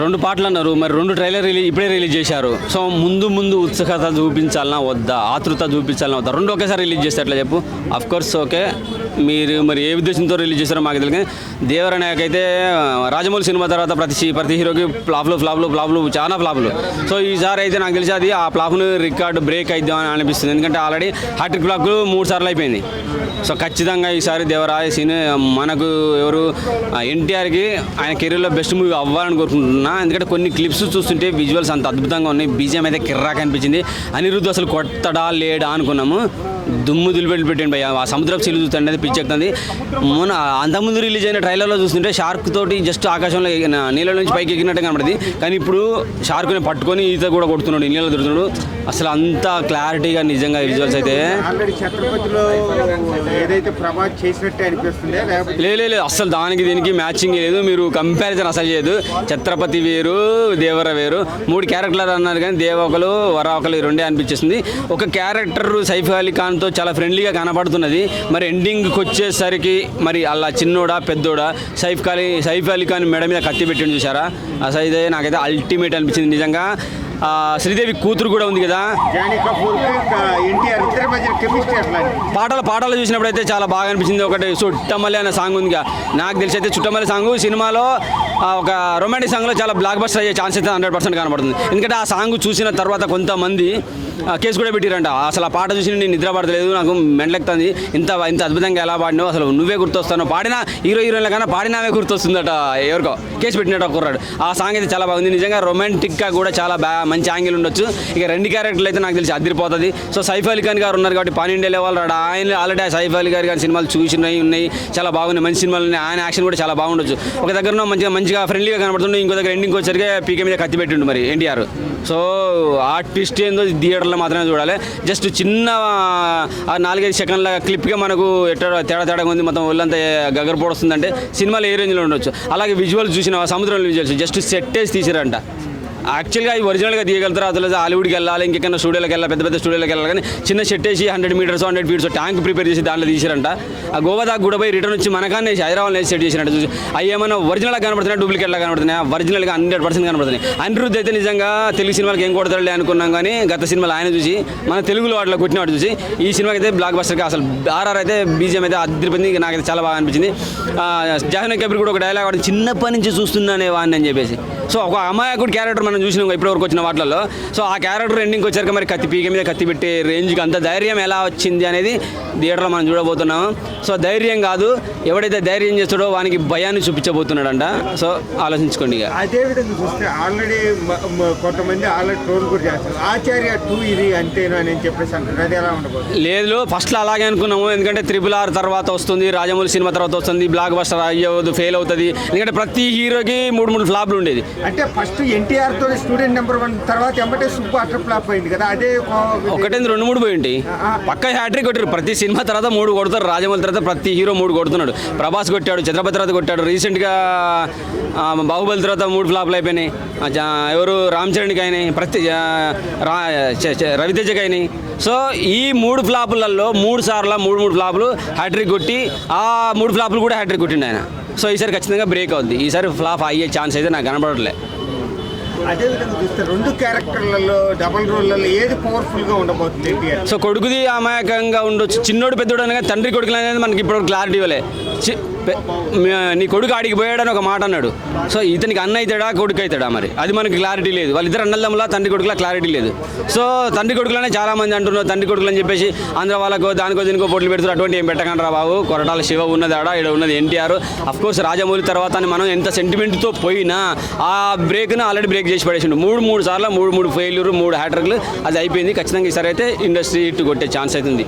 2 పాటలు అన్నారు, మరి 2 ట్రైలర్ ఇప్పుడే రిలీజ్ చేశారు. సో ముందు ఉత్సుకత చూపించాలన్నా వద్దా, ఆతృత చూపించాలన్నా వద్దా, 2 ఒకేసారి రిలీజ్ చేస్తే ఎట్లా చెప్పు? అఫ్ కోర్స్ ఓకే, మీరు మరి ఏ ఉద్దేశంతో రిలీజ్ చేస్తారో మాకు తెలియదు. దేవర నాయకైతే రాజమౌళి సినిమా తర్వాత ప్రతి హీరోకి ఫ్లాప్లు చాలా ఫ్లాప్లు. సో ఈసారి అయితే నాకు తెలిసి అది ఆ ఫ్లాప్ను రికార్డు బ్రేక్ అయిద్దామని అనిపిస్తుంది. ఎందుకంటే ఆల్రెడీ హ్యాట్రిక్ ఫ్లాప్లు 3 సార్లు అయిపోయింది. సో ఖచ్చితంగా ఈసారి దేవరాయ సీన్ మనకు ఎవరు ఎన్టీఆర్కి ఆయన కెరీర్లో బెస్ట్ మూవీ అవ్వాలని కోరుకుంటున్నా. ఎందుకంటే కొన్ని క్లిప్స్ చూస్తుంటే విజువల్స్ అంత అద్భుతంగా ఉన్నాయి, బీజిఎం అయితే కిర్రాక్ అనిపించింది. అనిరుద్ధ్ అసలు కొట్టడా లేడా అనుకున్నాము, దుమ్ము దులిపెట్టి పెట్టండి భయ్య. ఆ సముద్రపు చిల్లు చూస్తుంటే పిచ్చెక్కుతుంది. మొన్న అంతకుముందు రిలీజ్ అయిన ట్రైలర్లో చూస్తుంటే షార్క్ తోటి జస్ట్ ఆకాశంలో నీళ్ళ నుంచి పైకి ఎక్కినట్టు కనబడింది. కానీ ఇప్పుడు షార్క్ని పట్టుకొని ఈత కూడా కొడుతున్నాడు, నీళ్ళలో తిరుగుతున్నాడు. అసలు అంత క్లారిటీగా నిజంగా విజువల్స్ అయితే లేదు, అసలు దానికి దీనికి మ్యాచింగ్ లేదు. మీరు కంపారిజన్ అసలు చేయదు. ఛత్రపతి వేరు, దేవర వేరు. 3 క్యారెక్టర్లు అన్నారు కానీ దేవ ఒకరు, వర ఒకరు, 2 అనిపించేసింది. ఒక క్యారెక్టర్ సైఫ్ అలీ ఖాన్తో చాలా ఫ్రెండ్లీగా కనపడుతున్నది. మరి ఎండింగ్కి వచ్చేసరికి మరి అలా చిన్నోడా పెద్దోడా సైఫ్ అలీ ఖాన్ మెడ మీద కత్తి పెట్టిండు చూసారా? అసలు ఇదే నాకైతే అల్టిమేట్ అనిపించింది నిజంగా. శ్రీదేవి కూతురు కూడా ఉంది కదా, పాటలు చూసినప్పుడు అయితే చాలా బాగా అనిపించింది. ఒకటి చుట్టమల్లి అనే సాంగ్ ఉంది, నాకు తెలిసి అయితే చుట్టమల్లి సాంగ్ సినిమాలో ఒక రొమాంటిక్ సాంగ్లో చాలా బ్లాక్ బస్టర్ అయ్యే ఛాన్స్ అయితే 100% కనబడుతుంది. ఎందుకంటే ఆ సాంగ్ చూసిన తర్వాత కొంతమంది కేసు కూడా పెట్టిరంట. అసలు ఆ పాట చూసి నేను నిద్ర పడతలేదు, నాకు మెంటలెక్కుతుంది, ఇంత అద్భుతంగా ఎలా పాడినావు, అసలు నువ్వే గుర్తొస్తాను, పాడిన హీరోయిన్ల కన్నా పాడినావే గుర్తొస్తుందట, ఎవరికో కేసు పెట్టినట్టు కుర్రాడు. ఆ సాంగ్ అయితే చాలా బాగుంది నిజంగా. రొమాంటిక్గా కూడా చాలా మంచి యాంగిల్ ఉండొచ్చు. ఇక 2 క్యారెక్టర్లు అయితే నాకు తెలిసి అదిరిపోతుంది. సో సైఫ్ అలీ ఖాన్ గారు ఉన్నారు కాబట్టి పాన్ ఇండియా లెవెల్ ఆయన ఆల్రెడీ సైఫ్ అలీ గారి సినిమాలు ఉన్నాయి, చాలా బాగున్నాయి, మంచి సినిమాలు ఉన్నాయి. ఆయన యాక్షన్ కూడా చాలా బాగుండొచ్చు. ఒక దగ్గర మంచిగా ఫ్రెండ్లీగా కనబడుతుంది, ఇంకో దగ్గర ఎండింగ్ వచ్చరికి పీకే మీద కత్తి పెట్టిండు మరి ఎన్టీఆర్. సో ఆ ట్విస్ట్ ఏందో థియేటర్లో మాత్రమే చూడాలి. జస్ట్ చిన్న 4-5 సెకండ్ల క్లిప్గా మనకు తేడా ఉంది, మొత్తం ఒళ్ళంతా గగరపోడు వస్తుందంటే సినిమాలో ఏ రేంజ్లో ఉండొచ్చు. అలాగే విజువల్స్ చూసిన సముద్రంలో విజువల్స్ జస్ట్ సెట్ వేసి తీసిరంట. యాక్చువల్గా అవి ఒరిజినల్గా తీయగలుగుతారు, అసలు హాలీవుడ్కి వెళ్ళాలి, ఇంకెక్కడైనా స్టూడియోకి వెళ్ళాలి, పెద్ద స్టూడియోకి వెళ్ళాలి. కానీ చిన్న సెట్ వేసి 100 మీటర్స్ 100 ఫీట్స్ ట్యాంక్ ప్రిపేర్ చేసి దాంట్లో తీసిరంట. ఆ గోవా దాకా కూడా పోయి రిటర్న్ వచ్చి మనకాన్ని హైదరాబాద్లో సెట్ చేసినట్టు చూసి అవి ఏమైనా ఒరిజినల్గా కనబడుతున్నాయి, డూప్లికేట్లా కనబడుతున్నాయి? ఒరిజినల్గా 100% కనబడుతున్నాయి. అనిరుద్ధ్ అయితే నిజంగా తెలుగు సినిమాకి ఏం కొడతాడులే అనుకున్నాం, కానీ గత సినిమాలు ఆయన చూసి మన తెలుగులో వాటిలో కొట్టినట్టు చూసి ఈ సినిమాకి అయితే బ్లాక్ బస్టర్గా అసలు ఆర్ఆర్ అయితే బీజిఎం అయితే అదిరిపోయింది. నాకైతే చాలా బాగా అనిపించింది. జాహ్నవి కపూర్ కూడా ఒక డైలాగ్ వాడు చిన్నప్పటి నుంచి చూస్తున్నానే వాడిని అని చెప్పేసి. సో ఒక అమాయకుడు క్యారెక్టర్ మనం చూసినాం ఇప్పటివరకు వచ్చిన వాటిల్లో. సో ఆ క్యారెక్టర్ ఎండింగ్కి వచ్చాక మరి పీక మీద కత్తి పెట్టే రేంజ్కి అంత ధైర్యం ఎలా వచ్చింది అనేది థియేటర్లో మనం చూడబోతున్నాం. సో ధైర్యం కాదు, ఎవడైతే ధైర్యం చేస్తాడో వానికి భయాన్ని చూపించబోతున్నాడంట. సో ఆలోచించుకోండి. ఇక అదేవిధంగా చూస్తే ఆల్రెడీ కొంతమంది ట్రోల్ కూడా చేస్తారు, ఆచార్య 2 ఇది అంతేనా అని చెప్పేసి అంటారు. అది ఎలా ఉండబోతుంది? లేదు, ఫస్ట్లో అలాగే అనుకున్నాము. ఎందుకంటే RRR తర్వాత వస్తుంది, రాజమౌళి సినిమా తర్వాత వస్తుంది, బ్లాక్ బస్టర్ అయ్యవద్దు, ఫెయిల్ అవుతుంది. ఎందుకంటే ప్రతి హీరోకి 3 ఫ్లాప్లు ఉండేది. అంటే ఫస్ట్ ఎన్టీఆర్ తో స్టూడెంట్ నెంబర్ 1 తర్వాత ఎంబటే సూపర్ అటర్ ఫ్లాప్ అయింది కదా, అదే ఒకటే 2-3 పోయింటి పక్క హ్యాట్రిక్ కొట్టారు. ప్రతి సినిమా తర్వాత 3 కొడతారు. రాజమౌళి తర్వాత ప్రతి హీరో 3 కొడుతున్నాడు. ప్రభాస్ కొట్టాడు, ఛత్రపతి తర్వాత కొట్టాడు, రీసెంట్గా బాహుబలి తర్వాత 3 ఫ్లాప్లు అయిపోయినాయి. ఎవరు రామ్ చరణ్కి అయినాయి, రవితేజకి అయినాయి. సో ఈ 3 ఫ్లాపులలో 3 సార్లు 3 ఫ్లాపులు హ్యాట్రిక్ కొట్టి ఆ 3 ఫ్లాపులు కూడా హ్యాట్రిక్ కొట్టిండు ఆయన. సో ఈసారి ఖచ్చితంగా బ్రేక్ అవుద్ది. ఈసారి ఫ్లాప్ అయ్యే ఛాన్స్ అయితే నాకు కనపడట్లే. అదేవిధంగా చూస్తే 2 క్యారెక్టర్లలో డబల్ రోల్లలో ఏది పవర్ఫుల్గా ఉండబోతుంది? సో కొడుకుది అమాయకంగా ఉండొచ్చు, చిన్నోడు పెద్దోడు అనగా తండ్రి కొడుకులు అనేది మనకి ఇప్పుడు క్లారిటీ ఇవ్వలే. నీ కొడుకు ఆడికి పోయాడని ఒక మాట అన్నాడు. సో ఇతనికి అన్న అవుతాడా కొడుకు అవుతాడా మరి అది మనకి క్లారిటీ లేదు. వాళ్ళిద్దరు అన్నదమ్ములా తండ్రి కొడుకులా క్లారిటీ లేదు. సో తండ్రి కొడుకులనే చాలామంది అంటున్నారు తండ్రి కొడుకులు అని చెప్పేసి. ఆంధ్ర వాళ్ళకు దానికో దీనికో పోట్లు పెడుతున్నారు. అటువంటి ఏం పెట్టకండి రా బాబు. కొరటాల శివ ఉన్నది ఆడ, ఇక్కడ ఉన్నది ఎన్టీఆర్. అఫ్కోర్స్ రాజమౌళి తర్వాత మనం ఎంత సెంటిమెంట్తో పోయినా ఆ బ్రేక్ను ఆల్రెడీ బ్రేక్ చేసి పడేసిండు. 3 సార్లు 3 ఫెయిల్యూర్ 3 హ్యాట్రిక్లు అది అయిపోయింది. ఖచ్చితంగా ఈసారి అయితే ఇండస్ట్రీ హిట్ కొట్టే ఛాన్స్ అవుతుంది.